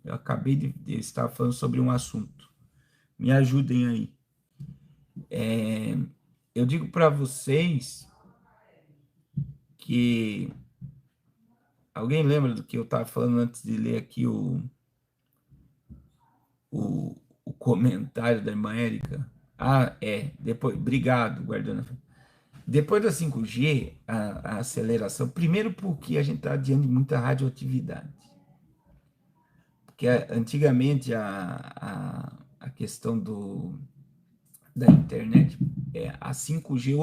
Eu acabei de estar falando sobre um assunto. Me ajudem aí. Eu digo para vocês que... Alguém lembra do que eu estava falando antes de ler aqui o comentário da irmã Érica? Depois, obrigado, guardando. Depois da 5G, a aceleração, primeiro porque a gente está diante de muita radioatividade. Porque antigamente a questão da internet, a 5G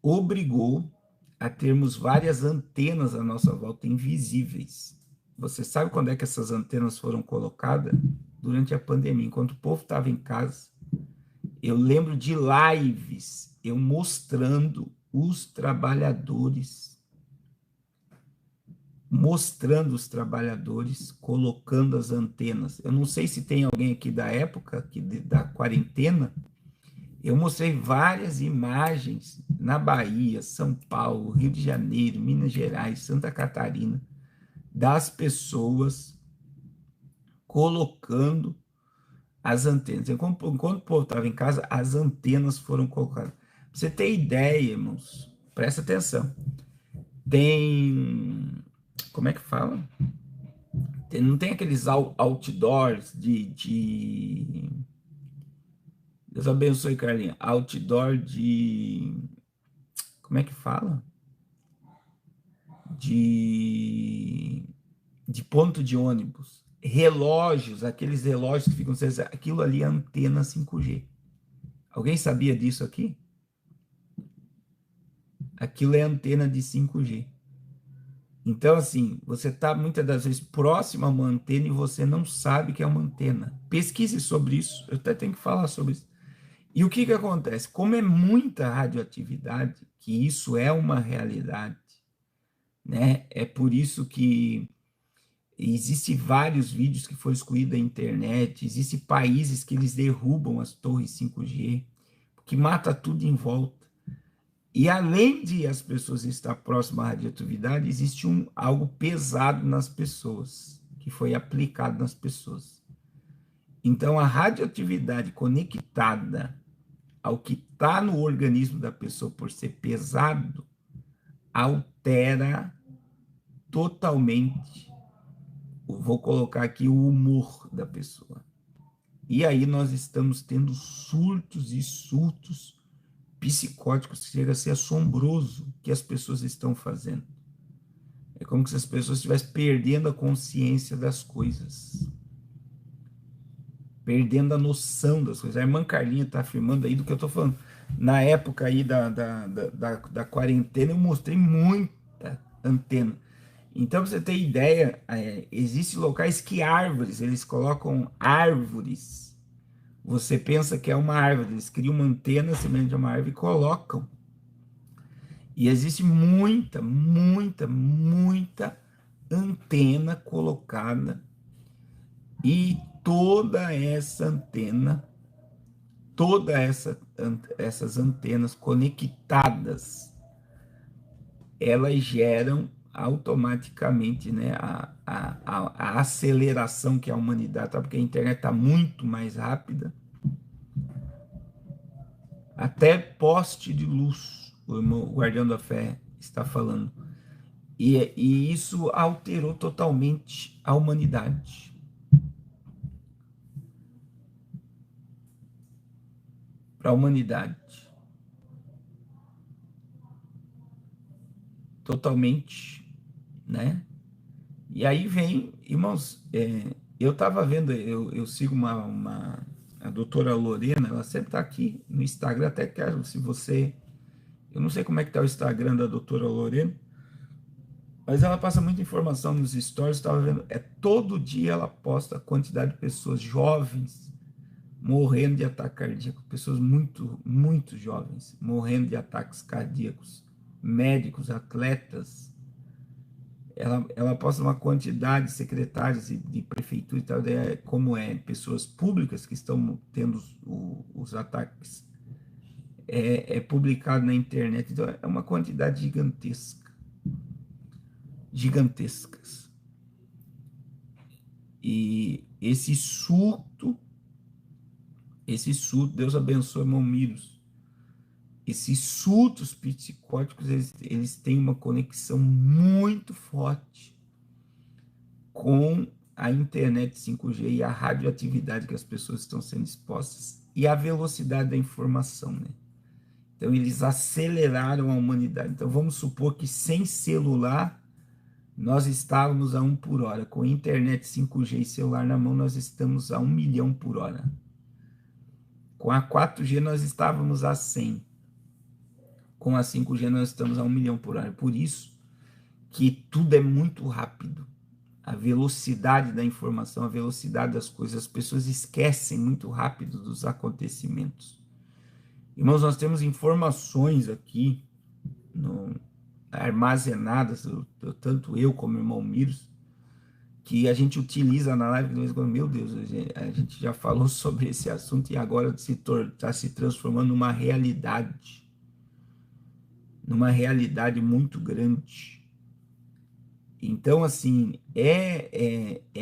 obrigou a termos várias antenas à nossa volta invisíveis. Você sabe quando é que essas antenas foram colocadas? Durante a pandemia, enquanto o povo estava em casa. Eu lembro de lives, eu mostrando os trabalhadores, colocando as antenas. Eu não sei se tem alguém aqui da época, da quarentena. Eu mostrei várias imagens na Bahia, São Paulo, Rio de Janeiro, Minas Gerais, Santa Catarina, das pessoas colocando as antenas. Enquanto o povo estava em casa, as antenas foram colocadas. Pra você ter ideia, irmãos, presta atenção. Como é que fala? Não tem aqueles outdoors Deus abençoe, Carlinha. Outdoor como é que fala? De ponto de ônibus. Relógios, aqueles relógios que ficam... Aquilo ali é antena 5G. Alguém sabia disso aqui? Aquilo é antena de 5G. Então, assim, você está muitas das vezes próximo a uma antena e você não sabe que é uma antena. Pesquise sobre isso, eu até tenho que falar sobre isso. E o que acontece? Como é muita radioatividade, que isso é uma realidade, né? É por isso que Existem vários vídeos que foram excluídos da internet, existem países que eles derrubam as torres 5G, que mata tudo em volta. E além de as pessoas estar próximas à radioatividade, existe algo pesado nas pessoas, que foi aplicado nas pessoas. Então, a radioatividade conectada ao que está no organismo da pessoa por ser pesado, altera totalmente, vou colocar aqui, o humor da pessoa. E aí nós estamos tendo surtos e surtos psicóticos que chega a ser assombroso que as pessoas estão fazendo. É como se as pessoas estivessem perdendo a consciência das coisas, perdendo a noção das coisas. A irmã Carlinha está afirmando aí do que eu estou falando. Na época aí da quarentena, eu mostrei muita antena. Então, pra você ter ideia, existem locais que árvores, eles colocam árvores. Você pensa que é uma árvore, eles criam uma antena semelhante a uma árvore e colocam. E existe muita, muita, muita antena colocada. E toda essa antena, essas antenas conectadas, elas geram automaticamente, né, a aceleração que a humanidade está, porque a internet está muito mais rápida, até poste de luz, o Guardião da Fé está falando, e isso alterou totalmente a humanidade. Para a humanidade. Totalmente, né? E aí vem, irmãos, eu estava vendo, eu sigo a doutora Lorena, ela sempre está aqui no Instagram, até quero, se você, eu não sei como é que está o Instagram da doutora Lorena, mas ela passa muita informação nos stories, estava vendo, todo dia ela posta a quantidade de pessoas jovens morrendo de ataque cardíaco, pessoas muito, muito jovens, morrendo de ataques cardíacos, médicos, atletas. Ela posta uma quantidade de secretários de prefeitura e tal, como pessoas públicas que estão tendo os ataques, publicado na internet, então é uma quantidade gigantesca, gigantescas. E esse surto, Deus abençoe, irmão Miros, esses surtos psicóticos, eles têm uma conexão muito forte com a internet 5G e a radioatividade que as pessoas estão sendo expostas e a velocidade da informação, né? Então, eles aceleraram a humanidade. Então, vamos supor que sem celular, nós estávamos a 1 por hora. Com internet 5G e celular na mão, nós estamos a 1 milhão por hora. Com a 4G, nós estávamos a 100. Com a 5G, nós estamos a 1 milhão por hora. Por isso que tudo é muito rápido. A velocidade da informação, a velocidade das coisas, as pessoas esquecem muito rápido dos acontecimentos. Irmãos, nós temos informações aqui armazenadas, tanto eu como o irmão Miros, que a gente utiliza na live, meu Deus, a gente já falou sobre esse assunto e agora está se transformando numa realidade muito grande. Então, assim,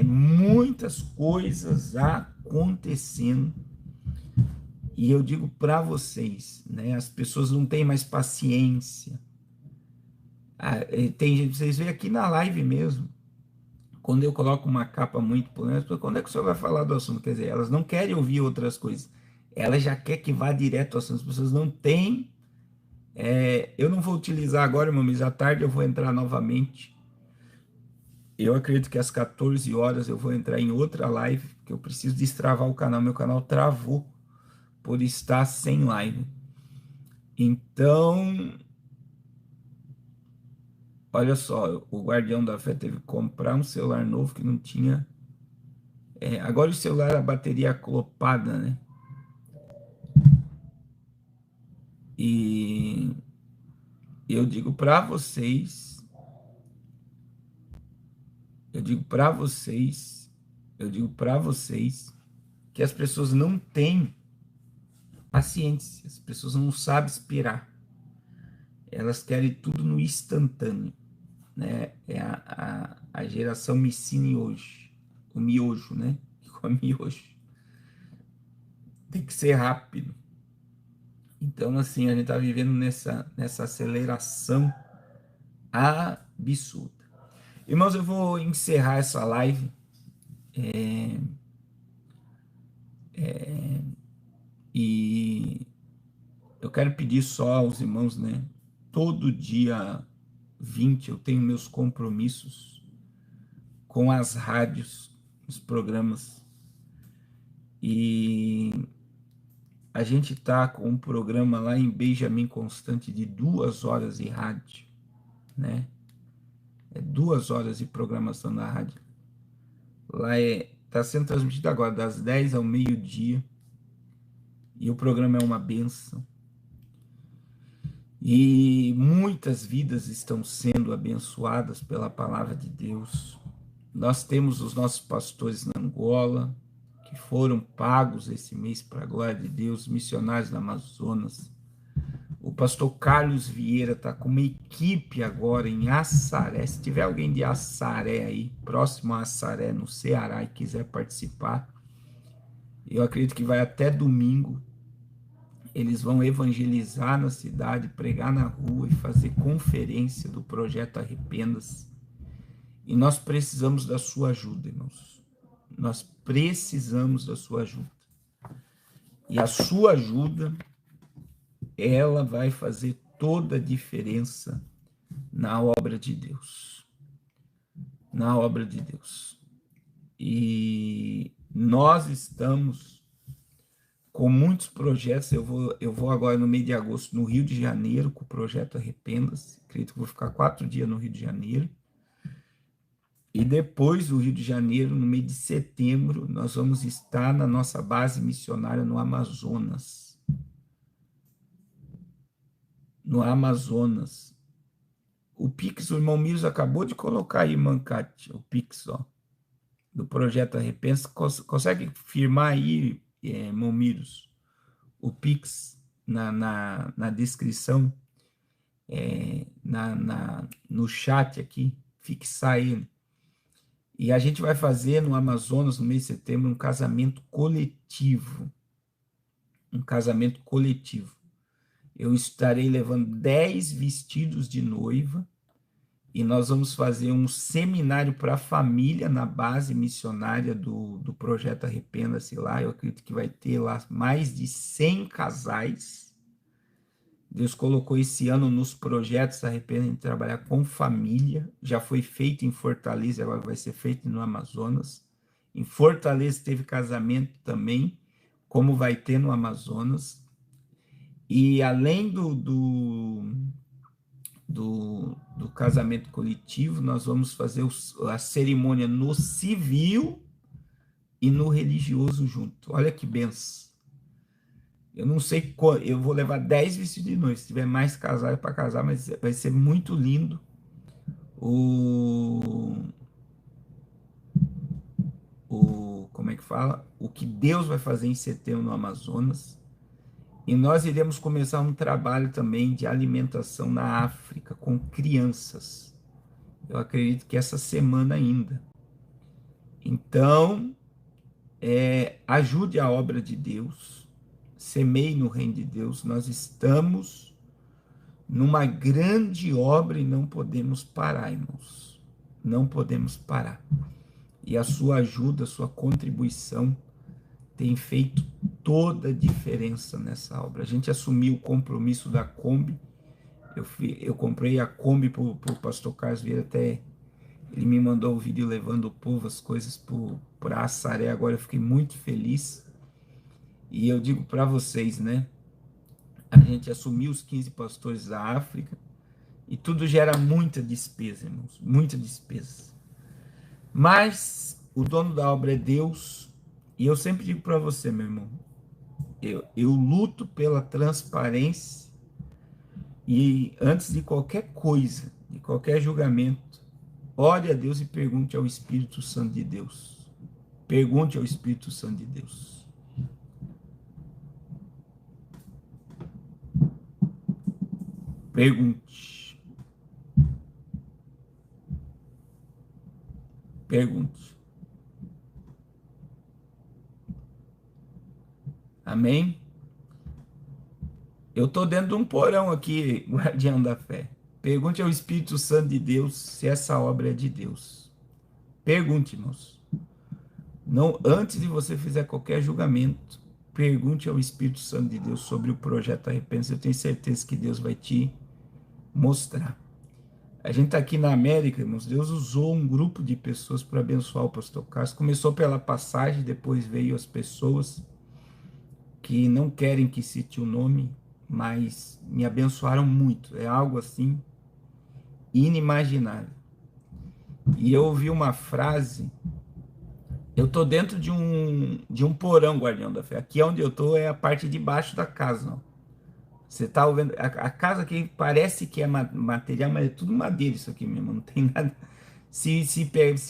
muitas coisas acontecendo. E eu digo para vocês, né? As pessoas não têm mais paciência. Tem gente, vocês veem aqui na live mesmo, quando eu coloco uma capa muito polêmica, quando é que o senhor vai falar do assunto? Quer dizer, elas não querem ouvir outras coisas. Elas já querem que vá direto ao assunto. As pessoas não têm. Eu não vou utilizar agora, irmão, mas à tarde eu vou entrar novamente. Eu acredito que às 14 horas eu vou entrar em outra live, porque eu preciso destravar o canal. Meu canal travou por estar sem live. Então, olha só, o Guardião da Fé teve que comprar um celular novo que não tinha. Agora o celular, a bateria acoplada, né? E eu digo para vocês, digo para vocês, que as pessoas não têm paciência, as pessoas não sabem esperar. Elas querem tudo no instantâneo, né? É a geração me ensine hoje, o miojo, né? O miojo tem que ser rápido. Então, assim, a gente está vivendo nessa aceleração absurda. Irmãos, eu vou encerrar essa live. E eu quero pedir só aos irmãos, né? Todo dia 20 eu tenho meus compromissos com as rádios, os programas. E a gente está com um programa lá em Benjamin Constante de 2 horas de rádio, né? É 2 horas de programação na rádio. Lá está sendo transmitido agora das 10 ao meio-dia. E o programa é uma bênção. E muitas vidas estão sendo abençoadas pela palavra de Deus. Nós temos os nossos pastores na Angola, que foram pagos esse mês para a glória de Deus, missionários na Amazonas. O pastor Carlos Vieira está com uma equipe agora em Assaré. Se tiver alguém de Assaré aí, próximo a Assaré, no Ceará, e quiser participar, eu acredito que vai até domingo. Eles vão evangelizar na cidade, pregar na rua e fazer conferência do projeto Arrependas. E nós precisamos da sua ajuda, irmãos. Nós precisamos da sua ajuda. E a sua ajuda, ela vai fazer toda a diferença na obra de Deus. Na obra de Deus. E nós estamos com muitos projetos. Eu vou agora no mês de agosto no Rio de Janeiro com o projeto Arrependas. Acredito que vou ficar 4 dias no Rio de Janeiro. E depois do Rio de Janeiro, no mês de setembro, nós vamos estar na nossa base missionária no Amazonas. No Amazonas. O Pix, o irmão Miros acabou de colocar aí, Mancate, o Pix, ó, do projeto Arrependas. Consegue firmar aí, irmão Miros, o Pix na descrição, no chat aqui, fixar ele. E a gente vai fazer no Amazonas, no mês de setembro, um casamento coletivo. Um casamento coletivo. Eu estarei levando 10 vestidos de noiva e nós vamos fazer um seminário para a família na base missionária do projeto Arrependa-se lá. Eu acredito que vai ter lá mais de 100 casais. Deus colocou esse ano nos projetos Arrependa de trabalhar com família. Já foi feito em Fortaleza, agora vai ser feito no Amazonas. Em Fortaleza teve casamento também, como vai ter no Amazonas. E além do casamento coletivo, nós vamos fazer a cerimônia no civil e no religioso junto. Olha que benção. Eu não sei quando, eu vou levar 10 vestidos de noiva. Se tiver mais casal é para casar, mas vai ser muito lindo. Como é que fala? O que Deus vai fazer em setembro no Amazonas. E nós iremos começar um trabalho também de alimentação na África com crianças. Eu acredito que essa semana ainda. Então, ajude a obra de Deus. Semeie no reino de Deus. Nós estamos numa grande obra e não podemos parar, irmãos. Não podemos parar. E a sua ajuda, a sua contribuição tem feito toda a diferença nessa obra. A gente assumiu o compromisso da Kombi. Eu comprei a Kombi para o pastor Carlos Vieira, até ele me mandou o vídeo levando o povo, as coisas para Assaré. Agora eu fiquei muito feliz. E eu digo para vocês, né? A gente assumiu os 15 pastores da África e tudo gera muita despesa, irmãos, muita despesa. Mas o dono da obra é Deus, e eu sempre digo para você, meu irmão, eu luto pela transparência e antes de qualquer coisa, de qualquer julgamento, Ore a Deus e pergunte ao Espírito Santo de Deus. Pergunte ao Espírito Santo de Deus. Pergunte. Pergunte. Amém? Eu estou dentro de um porão aqui, guardião da fé. Pergunte ao Espírito Santo de Deus se essa obra é de Deus. Pergunte, irmãos. Não, antes de você fizer qualquer julgamento, pergunte ao Espírito Santo de Deus sobre o projeto Arrependa-se. Eu tenho certeza que Deus vai te mostrar. A gente está aqui na América, irmãos. Deus usou um grupo de pessoas para abençoar o pastor Carlos. Começou pela passagem, depois veio as pessoas que não querem que cite o nome, mas me abençoaram muito. É algo assim inimaginável. E eu ouvi uma frase. Eu tô dentro de um porão, guardião da fé. Aqui onde eu tô é a parte de baixo da casa. Ó. Você tá vendo? A casa aqui parece que é material, mas é tudo madeira isso aqui mesmo. Não tem nada. Se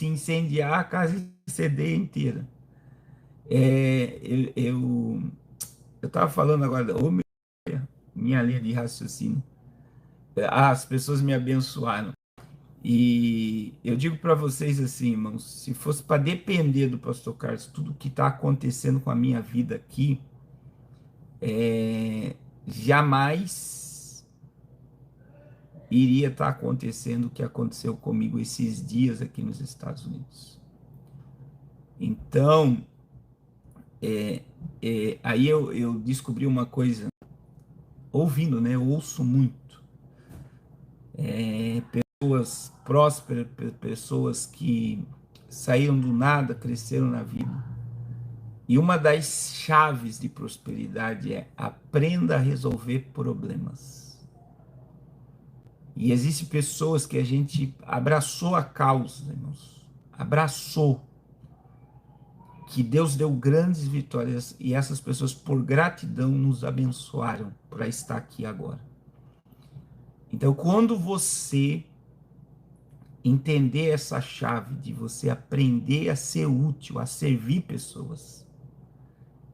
incendiar, a casa incendeia inteira. Eu tava falando agora, ô, minha linha de raciocínio. As pessoas me abençoaram. E eu digo para vocês assim, irmãos, se fosse para depender do pastor Carlos, tudo que está acontecendo com a minha vida aqui, jamais iria estar acontecendo o que aconteceu comigo esses dias aqui nos Estados Unidos. Então, aí eu descobri uma coisa, ouvindo, né? Eu ouço muito. Pessoas prósperas, pessoas que saíram do nada, cresceram na vida. E uma das chaves de prosperidade é aprenda a resolver problemas. E existem pessoas que a gente abraçou a causa, irmãos. Abraçou. Que Deus deu grandes vitórias e essas pessoas, por gratidão, nos abençoaram para estar aqui agora. Então, quando você entender essa chave de você aprender a ser útil, a servir pessoas,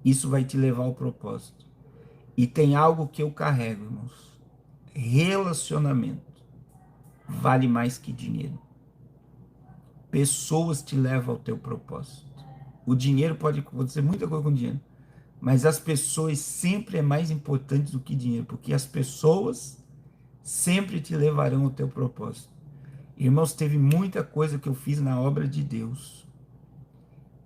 isso vai te levar ao propósito. E tem algo que eu carrego, irmãos. Relacionamento vale mais que dinheiro. Pessoas te levam ao teu propósito. O dinheiro pode acontecer muita coisa com dinheiro, mas as pessoas sempre é mais importante do que dinheiro, porque as pessoas sempre te levarão ao teu propósito. Irmãos, teve muita coisa que eu fiz na obra de Deus.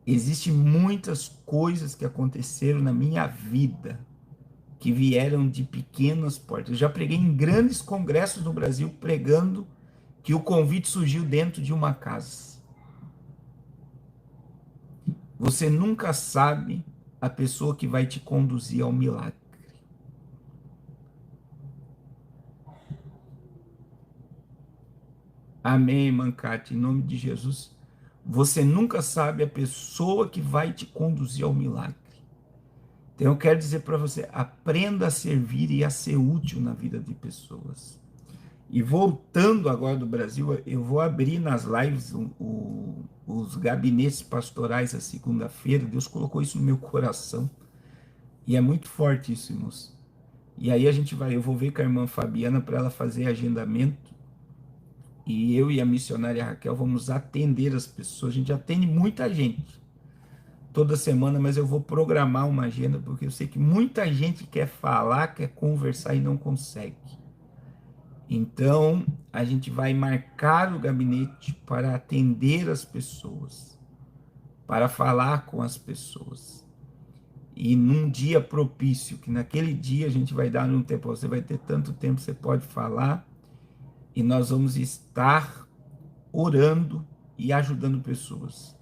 Existem muitas coisas que aconteceram na minha vida que vieram de pequenas portas. Eu já preguei em grandes congressos no Brasil pregando que o convite surgiu dentro de uma casa. Você nunca sabe a pessoa que vai te conduzir ao milagre. Amém, Mancate, em nome de Jesus. Você nunca sabe a pessoa que vai te conduzir ao milagre. Então eu quero dizer para você, aprenda a servir e a ser útil na vida de pessoas. E voltando agora do Brasil, eu vou abrir nas lives os gabinetes pastorais a segunda-feira. Deus colocou isso no meu coração. E é muito forte isso, irmãos. E aí eu vou ver com a irmã Fabiana para ela fazer agendamento. E eu e a missionária Raquel vamos atender as pessoas. A gente atende muita gente toda semana, mas eu vou programar uma agenda porque eu sei que muita gente quer falar, quer conversar e não consegue. Então, a gente vai marcar o gabinete para atender as pessoas, para falar com as pessoas. E num dia propício, que naquele dia a gente vai dar um tempo, você vai ter tanto tempo, você pode falar, e nós vamos estar orando e ajudando pessoas.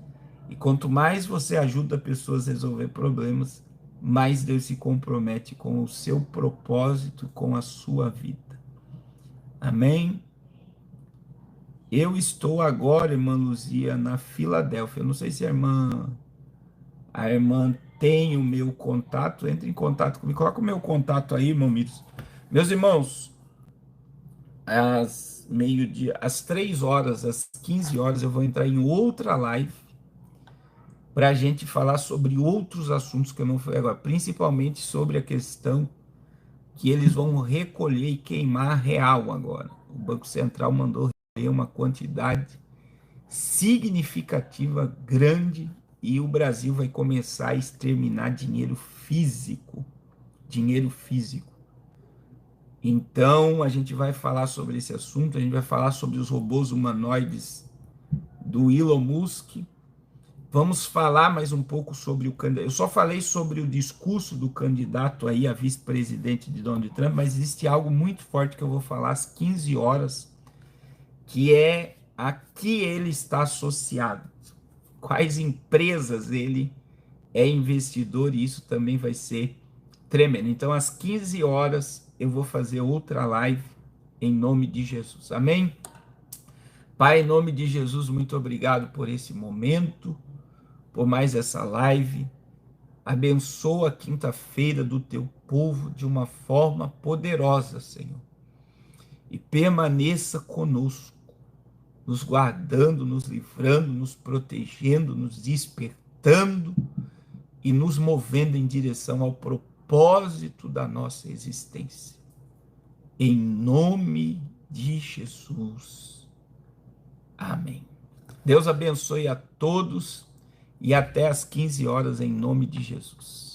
E quanto mais você ajuda pessoas a resolver problemas, mais Deus se compromete com o seu propósito, com a sua vida. Amém? Eu estou agora, irmã Luzia, na Filadélfia. Eu não sei se a irmã tem o meu contato. Entre em contato comigo. Coloca o meu contato aí, irmão Mitos. Meus irmãos, meio-dia, às 3 horas, às 15 horas, eu vou entrar em outra live para a gente falar sobre outros assuntos que eu não falei agora, principalmente sobre a questão que eles vão recolher e queimar real agora. O Banco Central mandou recolher uma quantidade significativa, grande, e o Brasil vai começar a exterminar dinheiro físico. Dinheiro físico. Então, a gente vai falar sobre esse assunto, a gente vai falar sobre os robôs humanoides do Elon Musk. Vamos falar mais um pouco sobre o candidato. Eu só falei sobre o discurso do candidato aí a vice-presidente de Donald Trump, mas existe algo muito forte que eu vou falar às 15 horas, que é a que ele está associado, quais empresas ele é investidor, e isso também vai ser tremendo. Então, às 15 horas, eu vou fazer outra live em nome de Jesus. Amém? Pai, em nome de Jesus, muito obrigado por esse momento, por mais essa live. Abençoa a quinta-feira do teu povo de uma forma poderosa, Senhor. E permaneça conosco, nos guardando, nos livrando, nos protegendo, nos despertando e nos movendo em direção ao propósito da nossa existência. Em nome de Jesus. Amém. Deus abençoe a todos e até às 15 horas em nome de Jesus.